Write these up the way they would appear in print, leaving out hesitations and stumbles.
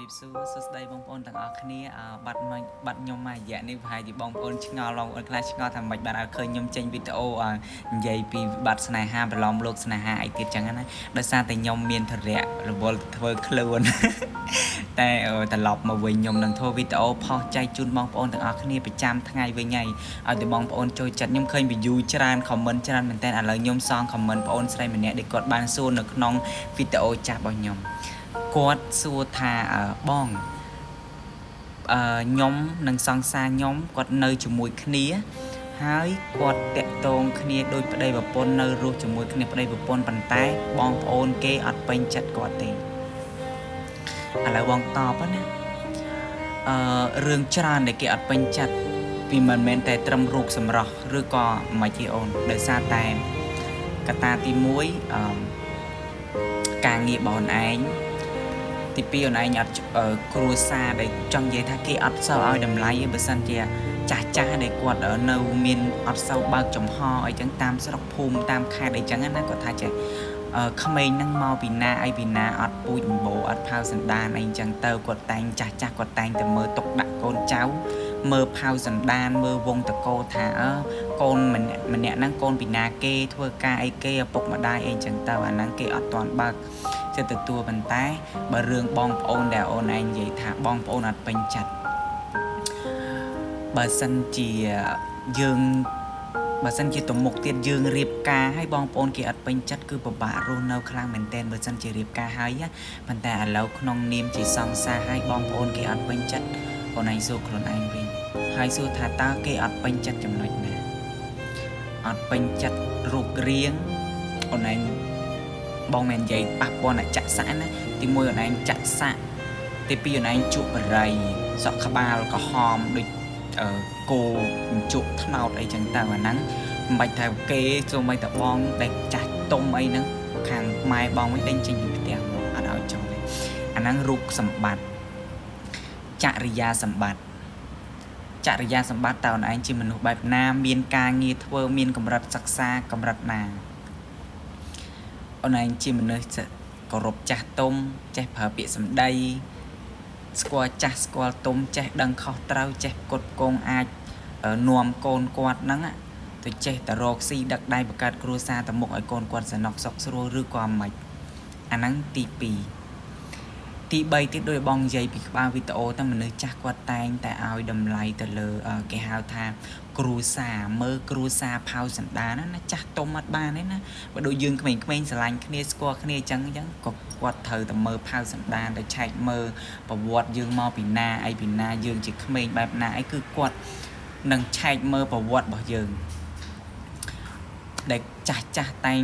รีบสู้สุดใดบางปอนต่างออกนี้บัดยมมาแย่นี่พายจีบางปอนชงอลองคลาชงอทำบัดบัดเคยยมเจนวิดีโอใหญ่ปีบัดสนายห้าไปล้อมโลกสนายห้าไอติดจังนั้นโดยซาแต่ยมเมียนทะเลหรือบอลเทอร์คลูนแต่หลบมาเวียนยมนังโทวิดีโอพอใจจุนบางปอนต่างออกนี้ไปจำทั้งไงเวียนไงเอาแต่บางปอนโจยจัดยมเคยไปยูจรานคอมเมนต์จรานเหมือนแต่อะไรยมซองคอมเมนต์ปอนใส่เหมือนเนี้ยได้กดบานซูนนึกน้องวิดีโอจับบางยมกดสู้ทาบ้องnhóm នឹងសង្សារខ្ញុំគាត់នៅជាមួយគ្នាហើយគាត់តាក់ទងគ្នាដោយប្តីប្រពន្ធនៅរស់ជាមួយគ្នាប្តីប្រពន្ធប៉ុន្តែបងប្អូនគេអត់ពេញចិត្តគាត់ទេឥឡូវបងតបណារឿងច្រើនដែលគេអត់ពេញចិត្តពីមិនមែនតែត្រឹមរូបសម្រស់ឬក៏មិនទេអូនដោយសារតែកត្តាទី1ការងារបងឯងទីពីអូនឯងអត់គ្រួសារដែលចង់និយាយថាគេអត់សូវឲ្យតម្លៃបើសិនជាចាស់ដែលគាត់នៅមានអត់សូវបើកចំហអីចឹងតាមស្រុកភូមិតាមខេត្តអីចឹងណាគាត់ថាចេះក្មេងហ្នឹងមកពីណាអីពីណាអត់ពូជអម្បូរអត់ផៅសន្តានអីចឹងទៅគាត់តែងចាស់គាត់តែងតែមើលទុកដាក់កូនចៅមើលផៅសន្តានមើលវងតកោថាកូនម្នាក់ហ្នឹងកូនពីណាគេធ្វើការអីគេឪពុកម្ដាយអីចឹងទៅអាហ្នឹងគេអត់ទាន់បើកចិត្តទទួលប៉ុន្តែបើរឿងបងប្អូនដែលអូនឯងនិយាយថាបងប្អូនអត់ពេញចិត្តបើសិនជាទំមុខទៀតយើងរៀបការឲ្យបងប្អូនគេអត់ពេញចិត្តគឺពិបាករស់នៅខ្លាំងមែនទែនបើសិនជារៀបការហើយប៉ុន្តែឥឡូវក្នុងនាមជាសង្សារឲ្យបងប្អូនគេអត់ពេញចិត្តអូនឯងសួរខ្លួនឯងវិញហើយសួរថាតើគេអត់ពេញចិត្តចំណុចណាអត់ពេញចិត្តរូបរាងអូនឯងបងមិននិយាយប៉ះពាល់អ្នកចាក់សាក់ណាទី1អូនឯងចាក់សាក់ទី2អូនឯងជក់បរិយសក់ក្បាលក្រហមដូចគោជក់ថ្នោតអីចឹងទៅអាហ្នឹងមិនបាច់ថាគេចូលមិនតែបងដែលចាស់ទុំអីហ្នឹងខាងម៉ែបងវិញដេញចេញពីផ្ទះមកអត់ឲ្យចូលទេអាហ្នឹងរូបសម្បត្តិចរិយាសម្បត្តិតើអូនឯងជាមនុស្សបែបណាមានការងារធ្វើមានកម្រិតសិក្សាកម្រិតណាអូនឯងជាមនុស្សគោរពចាស់ទុំចេះប្រើពាក្យសម្ដីស្គាល់ចាស់ស្គាល់ទុំចេះដឹងខុសត្រូវចេះកត់គងអាចនាំកូនគាត់ហ្នឹងទៅចេះតែរកស៊ីដឹកដៃបង្កើតគ្រួសារទៅមុខឲ្យកូនគាត់សំណុកសុខស្រួលឬក៏មិនអាហ្នឹងទី2ទី3ទៀតដោយបងនិយាយពីក្បាលវីដេអូទៅមនុស្សចាស់គាត់តែងតែឲ្យតម្លៃទៅលើគេហៅថាគ្រួសារមើលគ្រួសារផៅសន្តានណាចាស់ទុំអត់បានទេណាបើដូចយើងក្មេងៗស្រឡាញ់គ្នាស្គាល់គ្នាអញ្ចឹងក៏គាត់ត្រូវតែមើលផៅសន្តានទៅឆែកមើលប្រវត្តិយើងមកពីណាអីពីណាយើងជាក្មេងបែបណាអីគឺគាត់នឹងឆែកមើលប្រវត្តិរបស់យើងដែលចាស់តែង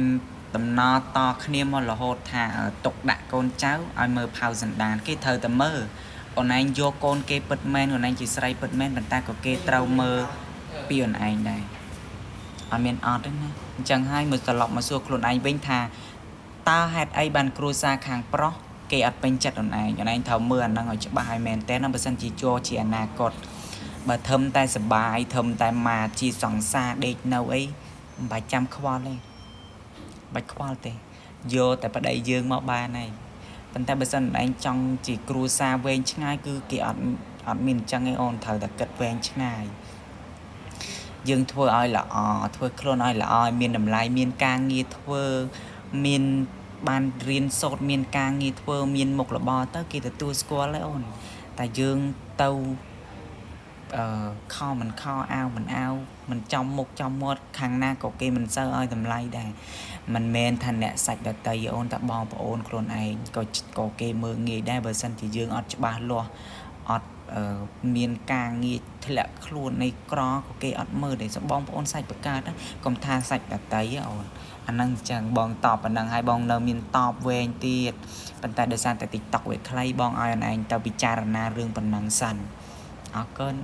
ដំណើរតគ្នាមករហូតថាទុកដាក់កូនចៅឲ្យមើលផៅសន្តានគេត្រូវតែមើលអូនឯងយកកូនគេពិតមែនអូនឯងជាស្រីពិតមែនប៉ុន្តែក៏គេត្រូវមើលពីអូនឯងដែរអត់មានអត់ទេណាអញ្ចឹងហើយមើលត្រឡប់មកសួរខ្លួនឯងវិញថាតើហេតុអីបានគ្រួសារខាងប្រុសគេអត់ពេញចិត្តអូនឯងត្រូវមើលអាហ្នឹងឲ្យច្បាស់ឲ្យមែនតើបើសិនជាជាអនាគតបើធឹមតែសុបាយធឹមតែមកជាសង្សារដេកនៅអីមិនបាច់ចាំខ្វល់ទេបាច់ខ្វល់ទេយកតែប្តីយើងមកបានហើយប៉ុន្តែបើសិនឯងចង់ជាគ្រួសារវែងឆ្ងាយគឺគេអត់មានអញ្ចឹងឯងអូនត្រូវតែគិតវែងឆ្ងាយយើងធ្វើឲ្យល្អធ្វើខ្លួនឲ្យល្អឲ្យមានតម្លៃមានការងារធ្វើមានបានរៀនសូត្រមានការងារធ្វើមានមុខរបរទៅគេទទួលស្គាល់ហើយអូនតែយើងទៅខោមិនខោអាវមិនអាវមិនចំមុខចំមាត់ខាងណាក៏គេមិនសូវឲ្យតម្លៃដែរមិនមែនថាអ្នកសាច់ដតីអូនតែបងប្អូនខ្លួនឯងក៏គេមើលងាយដែរបើសិនជាយើងអត់ច្បាស់លាស់អត់មានការងារធ្លាក់ខ្លួននៃក្រក៏គេអត់មើលដែរសម្បងប្អូនសាច់បកើតកុំថាសាច់ដតីអូនអាហ្នឹងអញ្ចឹងបងតបប៉ុណ្ណឹងហើយបងនៅមានតបវែងទៀតប៉ុន្តែដោយសារតែ TikTok វាខ្លីបងឲ្យអូនឯងទៅពិចារណារឿងប៉ុណ្ណឹងសិនអរគុណ